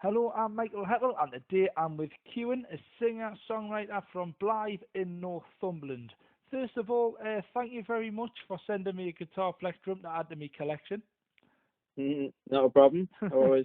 Hello, I'm Michael Hepple, and today I'm with Kewen, a singer-songwriter from Blythe in Northumberland. First of all, thank you very much for sending me a guitar plectrum to add to my collection. Not a problem. I always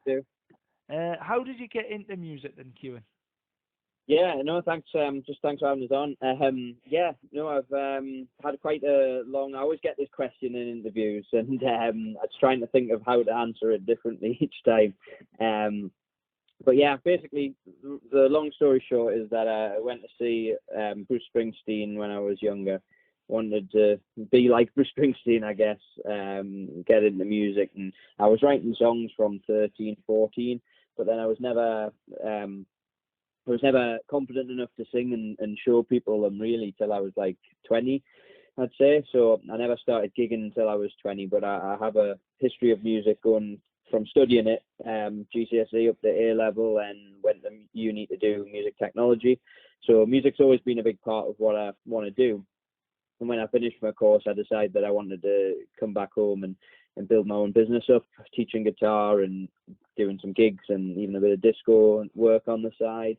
do. How did you get into music then, Kewen? Yeah, no, thanks. Just thanks for having us on. Yeah, no, I've had quite a long. I always get this question in interviews, and I was trying to think of how to answer it differently each time. But yeah, basically, the long story short is that I went to see Bruce Springsteen when I was younger. Wanted to be like Bruce Springsteen, I guess. Get into music, and I was writing songs from 13, 14, but then I was never confident enough to sing and show people them really till I was like 20, I'd say. So I never started gigging until I was 20, but I have a history of music going from studying it, GCSE up to A level, and went to uni to do music technology. So music's always been a big part of what I want to do. And when I finished my course, I decided that I wanted to come back home and build my own business up, teaching guitar and doing some gigs and even a bit of disco work on the side.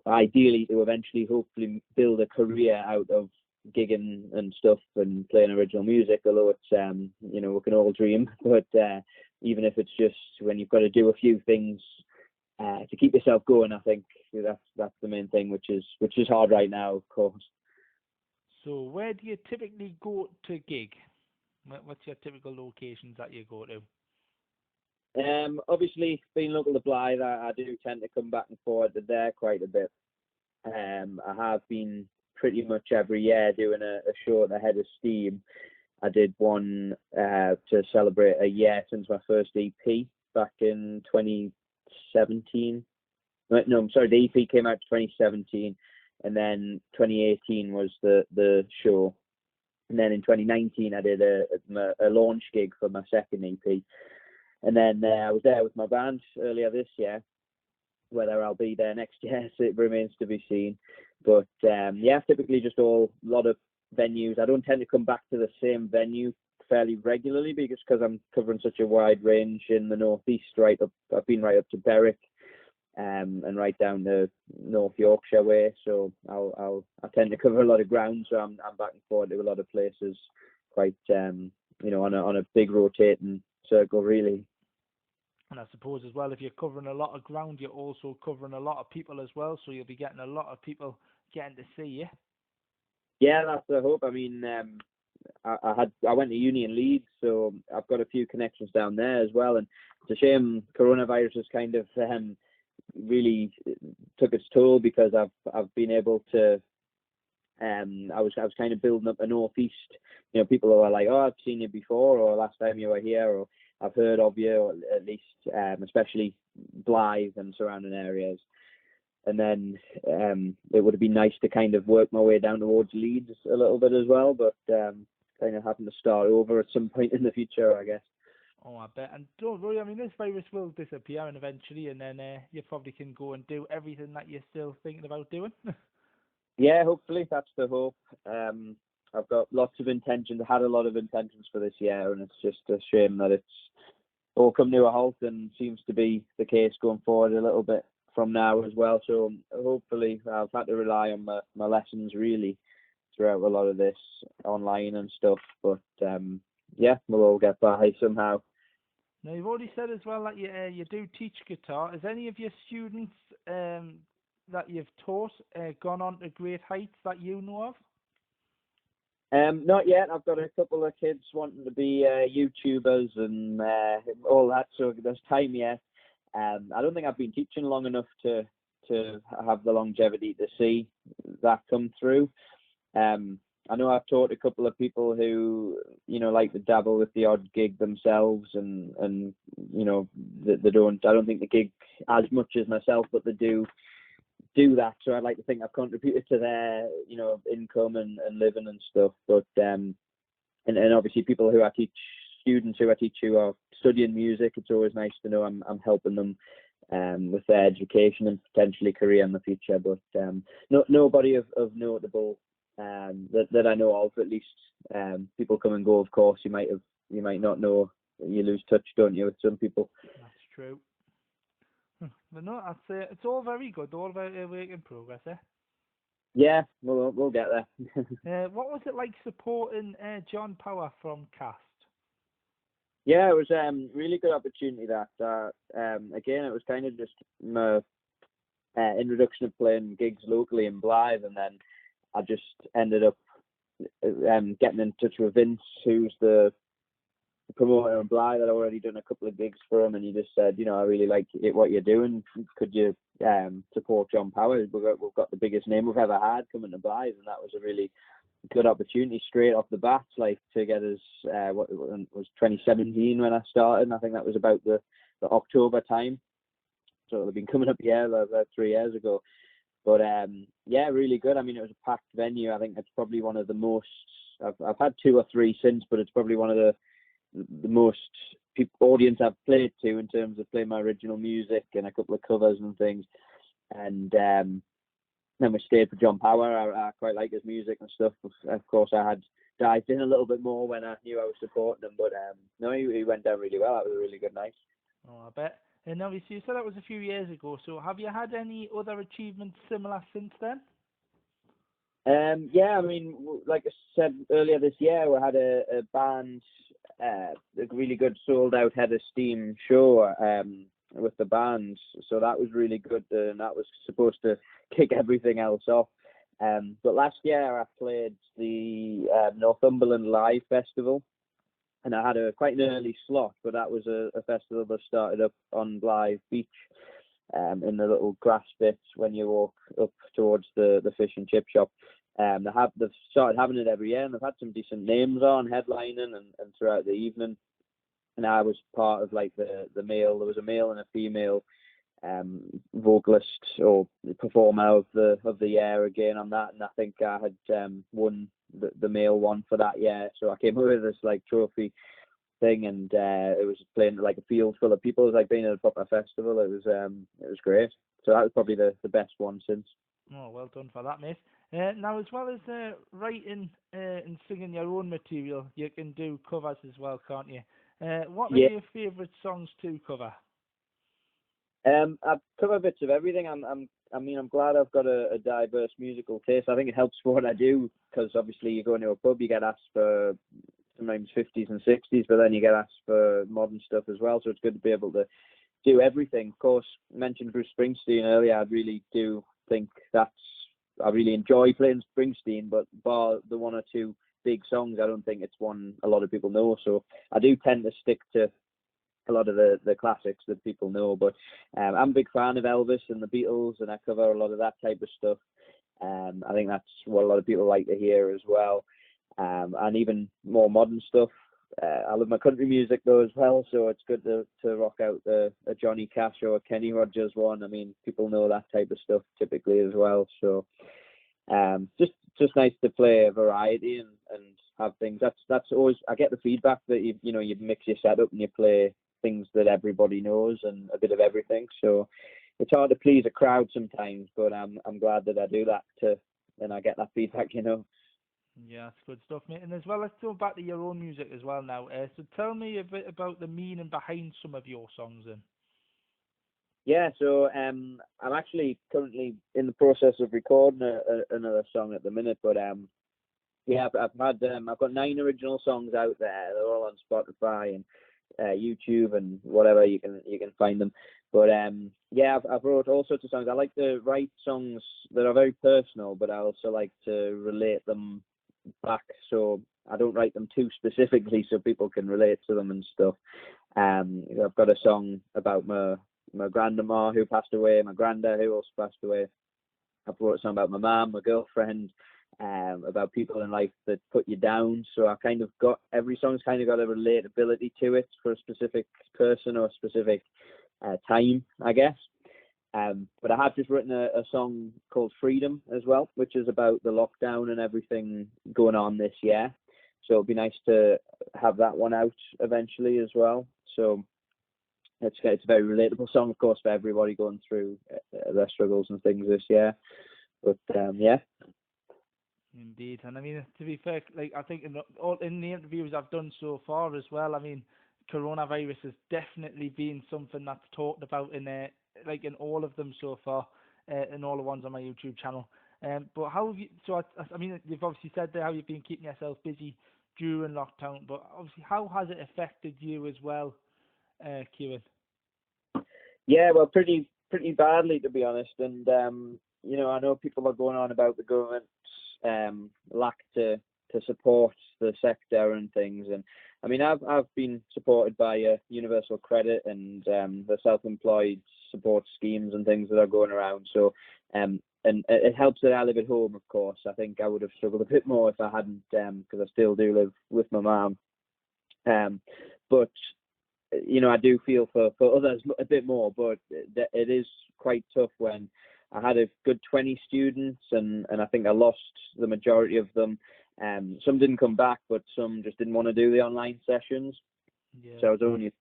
Ideally to eventually hopefully build a career out of gigging and stuff and playing original music, although it's we can all dream, but even if it's just when you've got to do a few things to keep yourself going, I think that's the main thing, which is hard right now, of course. So where do you typically go to gig? What's your typical locations that you go to? Obviously, being local to Blythe, I do tend to come back and forward to there quite a bit. I have been pretty much every year doing a show at the Head of Steam. I did one to celebrate a year since my first EP back in 2017. No, I'm sorry, the EP came out 2017, and then 2018 was the show. And then in 2019, I did a launch gig for my second EP. And then I was there with my band earlier this year. Whether I'll be there next year, so it remains to be seen. But yeah, typically just a lot of venues. I don't tend to come back to the same venue fairly regularly because I'm covering such a wide range in the northeast. Right up, I've been right up to Berwick, and right down to North Yorkshire way. So I tend to cover a lot of ground. So I'm back and forth to a lot of places, quite on a big rotating circle really. And I suppose as well, if you're covering a lot of ground, you're also covering a lot of people as well, so you'll be getting a lot of people getting to see you. Yeah, that's the hope. I mean, I went to uni in Leeds, so I've got a few connections down there as well. And it's a shame coronavirus has kind of really took its toll because I've been able to. I was kind of building up a northeast. People who are like, oh, I've seen you before, or last time you were here, or I've heard of you, or at least, especially Blythe and surrounding areas. And then it would have been nice to kind of work my way down towards Leeds a little bit as well, but kind of having to start over at some point in the future, I guess. Oh, I bet. And don't worry, I mean, this virus will disappear and eventually, and then you probably can go and do everything that you're still thinking about doing. Yeah, hopefully, that's the hope. I've got lots of intentions. I had a lot of intentions for this year, and it's just a shame that it's all come to a halt, and seems to be the case going forward a little bit from now as well. So hopefully I've had to rely on my lessons really throughout a lot of this online and stuff. But yeah, we'll all get by somehow. Now, you've already said as well that you do teach guitar. Has any of your students that you've taught gone on to great heights that you know of? Not yet. I've got a couple of kids wanting to be YouTubers and all that, so there's time yet. I don't think I've been teaching long enough to have the longevity to see that come through. I know I've taught a couple of people who like to dabble with the odd gig themselves, and they don't. I don't think they gig as much as myself, but they do that. So I'd like to think I've contributed to their income and living and stuff. But and obviously people who I teach, students who I teach who are studying music, it's always nice to know I'm helping them with their education and potentially career in the future. But nobody of notable that I know of, at least. People come and go, of course. You might not know. You lose touch, don't you, with some people? That's true. But no, I'd say it's all very good, all very work in progress, eh? Yeah, we'll get there. What was it like supporting John Power from Cast? Yeah, it was really good opportunity that. Again, it was kind of just my introduction of playing gigs locally in Blythe, and then I just ended up getting in touch with Vince, who's the promoter in Blythe. I'd already done a couple of gigs for him, and he just said, I really like what you're doing. Could you support John Power? We've got the biggest name we've ever had coming to Blythe, and that was a really good opportunity straight off the bat, like to get us. What it was 2017 when I started, and I think that was about the October time. So it'll have been coming up, about 3 years ago. But yeah, really good. I mean, it was a packed venue. I think it's probably one of the most. I've had 2 or 3 since, but it's probably one of the most audience I've played to in terms of playing my original music and a couple of covers and things. And then we stayed for John Power. I quite like his music and stuff. Of course, I had dived in a little bit more when I knew I was supporting him. But no, he went down really well. That was a really good night. Oh, I bet. And obviously, you said that was a few years ago. So, have you had any other achievements similar since then? Yeah, I mean, like I said earlier this year, we had a band, a really good sold out Head of Steam show with the band. So that was really good, and that was supposed to kick everything else off. But last year I played the Northumberland Live Festival, and I had quite an early slot, but that was a festival that started up on Blythe Beach. In the little grass bits when you walk up towards the fish and chip shop. They've started having it every year, and they've had some decent names on headlining and throughout the evening. And I was part of like the male. There was a male and a female vocalist or performer of the year again on that, and I think I had won the male one for that year. So I came away with this like trophy thing, and it was playing like a field full of people. It was like being at a proper festival. It was great. So that was probably the best one since. Oh, well done for that, mate. Now, as well as writing and singing your own material, you can do covers as well, can't you? What are your favourite songs to cover? I've covered bits of everything. I'm glad I've got a diverse musical taste. I think it helps for what I do, because obviously you go into a pub, you get asked for sometimes 50s and 60s, but then you get asked for modern stuff as well. So it's good to be able to do everything. Of course, I mentioned Bruce Springsteen earlier. I really do think I really enjoy playing Springsteen, but bar the 1 or 2 big songs, I don't think it's one a lot of people know. So I do tend to stick to a lot of the classics that people know. But I'm a big fan of Elvis and the Beatles, and I cover a lot of that type of stuff. I think that's what a lot of people like to hear as well. And even more modern stuff. I love my country music though as well, so it's good to rock out a Johnny Cash or a Kenny Rogers one. I mean, people know that type of stuff typically as well. So just nice to play a variety and have things. That's always, I get the feedback that you mix your setup and you play things that everybody knows and a bit of everything. So it's hard to please a crowd sometimes, but I'm glad that I do that and I get that feedback. Yeah, that's good stuff, mate. And as well, let's go back to your own music as well now. So tell me a bit about the meaning behind some of your songs then. Yeah, so I'm actually currently in the process of recording another song at the minute, but yeah, I've got 9 original songs out there. They're all on Spotify and YouTube and whatever you can find them. But yeah, I've wrote all sorts of songs. I like to write songs that are very personal, but I also like to relate them back, so I don't write them too specifically so people can relate to them and stuff. I've got a song about my grandma who passed away, my granddad who also passed away. I've wrote a song about my mum, my girlfriend, about people in life that put you down. So I kind of got, every song's kind of got a relatability to it for a specific person or a specific time, I guess. But I have just written a song called Freedom as well, which is about the lockdown and everything going on this year. So it'll be nice to have that one out eventually as well. So it's a very relatable song, of course, for everybody going through their struggles and things this year. But yeah. Indeed, and I mean, to be fair, like I think in the interviews I've done so far as well, I mean, coronavirus has definitely been something that's talked about in like in all of them so far, in all the ones on my YouTube channel. But how have you? So I mean, you've obviously said there how you've been keeping yourself busy during lockdown, but obviously, how has it affected you as well, Kewen? Yeah, well, pretty badly, to be honest. And I know people are going on about the government's lack to support the sector and things. And I mean, I've been supported by universal credit and the self-employed support schemes and things that are going around. So and it helps that I live at home, of course. I think I would have struggled a bit more if I hadn't, because I still do live with my mum. But I do feel for others a bit more, but it is quite tough when I had a good 20 students and I think I lost the majority of them. Some didn't come back, but some just didn't want to do the online sessions. Yeah. So I was only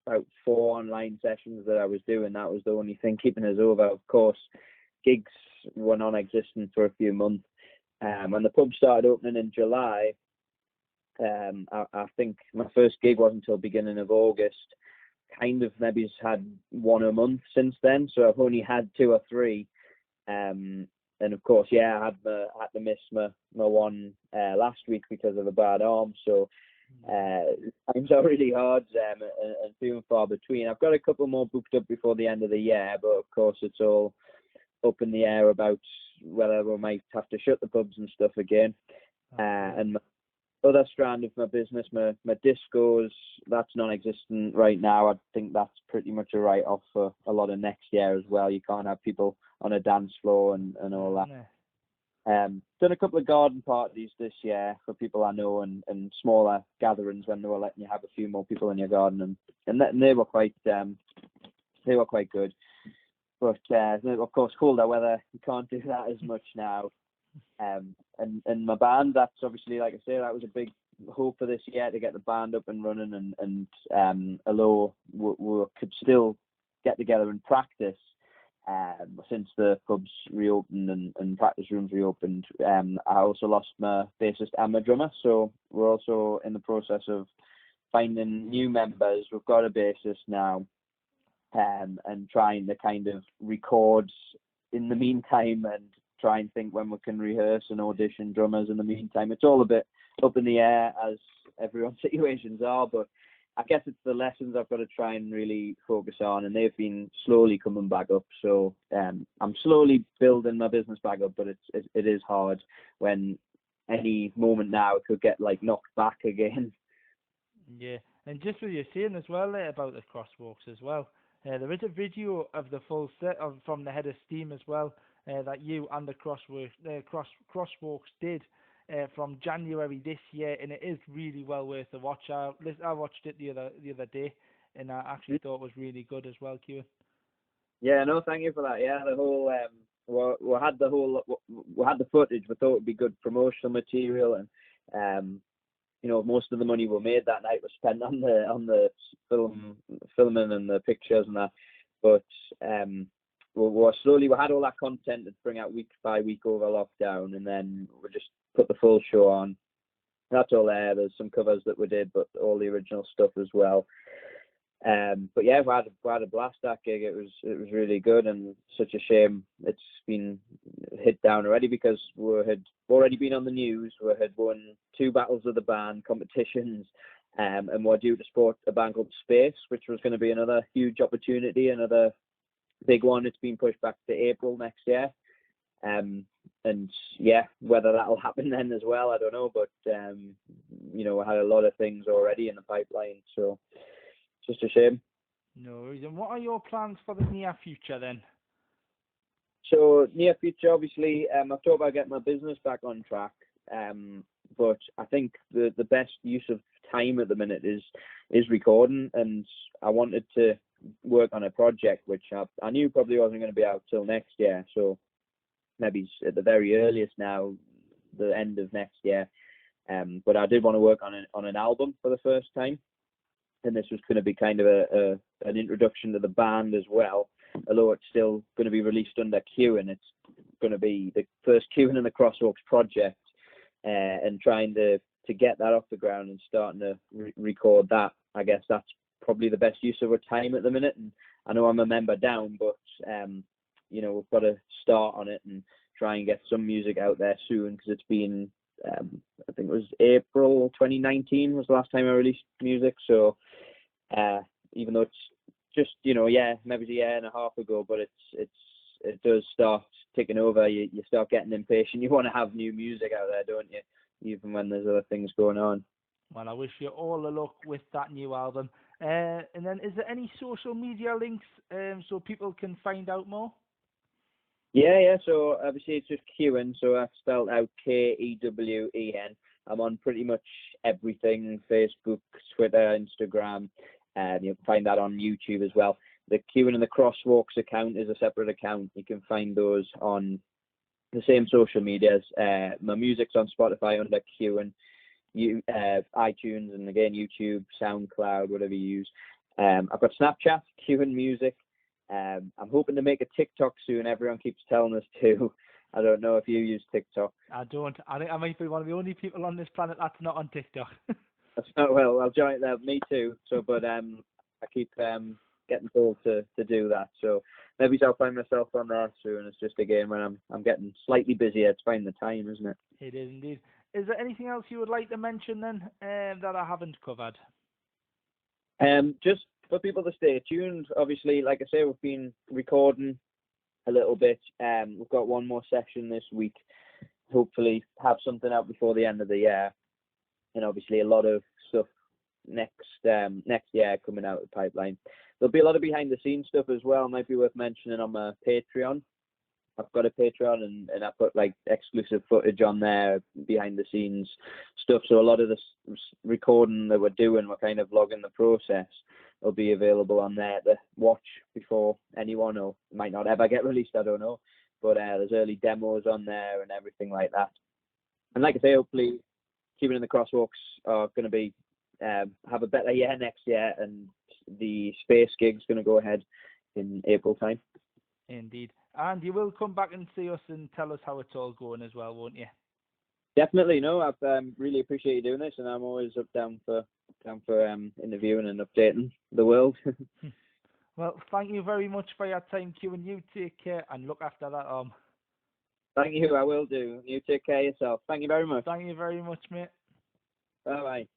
about 4 online sessions that I was doing. That was the only thing keeping us over. Of course, gigs were non-existent for a few months. When the pub started opening in July, I think my first gig wasn't until beginning of August. Kind of maybe had one a month since then, so I've only had 2 or 3. And of course, I had to miss my one last week because of a bad arm. So times are really hard and few and far between. I've got a couple more booked up before the end of the year, but of course it's all up in the air about whether we might have to shut the pubs and stuff again. And my other strand of my business, my discos, that's non-existent right now. I think that's pretty much a write-off for a lot of next year as well. You can't have people on a dance floor and all that. Done a couple of garden parties this year for people I know and smaller gatherings when they were letting you have a few more people in your garden, and they were quite good. But of course, colder weather, you can't do that as much now. And my band, that's obviously, like I say, that was a big hope for this year to get the band up and running, and although we could still get together and practice since the pubs reopened and practice rooms reopened, I also lost my bassist and my drummer, so we're also in the process of finding new members. We've got a bassist now, and trying to kind of record in the meantime and try and think when we can rehearse and audition drummers in the meantime. It's all a bit up in the air, as everyone's situations are, but I guess it's the lessons I've got to try and really focus on, and they've been slowly coming back up. So I'm slowly building my business back up, but it is hard when any moment now it could get like knocked back again. Yeah, and just what you're saying as well about the crosswalks as well. There is a video of the full set from the Head of Steam as well that you and the crosswalks did from January this year, and it is really well worth a watch. I watched it the other day, and I actually thought it was really good as well, Kewen. Yeah, no, thank you for that. Yeah, the whole we had the footage. We thought it'd be good promotional material, and most of the money we made that night was spent on the filming and the pictures and that. But we had all that content to bring out week by week over lockdown, and then we just put the full show on. That's all there. There's some covers that we did, but all the original stuff as well. But yeah, we had a blast that gig. It was really good, and such a shame it's been hit down already, because we had already been on the news. We had won 2 battles of the band competitions, and we're due to support a band called Space, which was going to be another huge opportunity, another big one. It's been pushed back to April next year. And yeah, whether that'll happen then as well, I don't know. But we had a lot of things already in the pipeline, so just a shame. No worries. And what are your plans for the near future then? So near future, obviously, I've talked about getting my business back on track. But I think the best use of time at the minute is recording, and I wanted to work on a project which I knew probably wasn't going to be out till next year. So maybe at the very earliest now, the end of next year. But I did want to work on an album for the first time. And this was going to be kind of an introduction to the band as well, although it's still going to be released under Kewen. It's going to be the first Kewen and the Crosswalks project, and trying to get that off the ground and starting to record that I guess that's probably the best use of our time at the minute. And I know I'm a member down, but we've got to start on it and try and get some music out there soon, because it's been I think it was April 2019 was the last time I released music. So even though it's just maybe a year and a half ago, but it does start ticking over. You start getting impatient. You want to have new music out there, don't you? Even when there's other things going on. Well, I wish you all the luck with that new album. And then, is there any social media links so people can find out more? Yeah. So obviously it's just Kewen, so that's spelled out Kewen. I'm on pretty much everything: Facebook, Twitter, Instagram. You can find that on YouTube as well. The Kewen and the Crosswalks account is a separate account. You can find those on the same social medias. My music's on Spotify under Kewen, iTunes, and again YouTube, SoundCloud, whatever you use. I've got Snapchat, Kewen Music. I'm hoping to make a TikTok soon. Everyone keeps telling us to. I don't know if you use TikTok. I don't. I think I might be one of the only people on this planet that's not on TikTok. That's not well. I'll join that. Me too. So, but I keep getting told to do that. So maybe I'll find myself on there soon. It's just again when I'm getting slightly busier. It's finding the time, isn't it? It is indeed. Is there anything else you would like to mention then that I haven't covered? Just for people to stay tuned. Obviously, like I say, we've been recording a little bit. We've got one more session this week. Hopefully, have something out before the end of the year. And obviously, a lot of stuff next year coming out of the pipeline. There'll be a lot of behind the scenes stuff as well. Might be worth mentioning on my Patreon. I've got a Patreon and I put like exclusive footage on there, behind the scenes stuff. So a lot of this recording that we're doing, we're kind of vlogging the process. Will be available on there to watch before anyone, or it might not ever get released, I don't know. But there's early demos on there and everything like that. And like I say, hopefully Kewen and the Crosswalks are going to be have a better year next year, and the space gig's going to go ahead in April time. Indeed. And you will come back and see us and tell us how it's all going as well, won't you? Definitely. No, I've really appreciate you doing this, and I'm always down for interviewing and updating the world. Well, thank you very much for your time, Kewen. You take care and look after that arm. Thank you, I will do. You take care of yourself. Thank you very much. Thank you very much, mate. Bye-bye.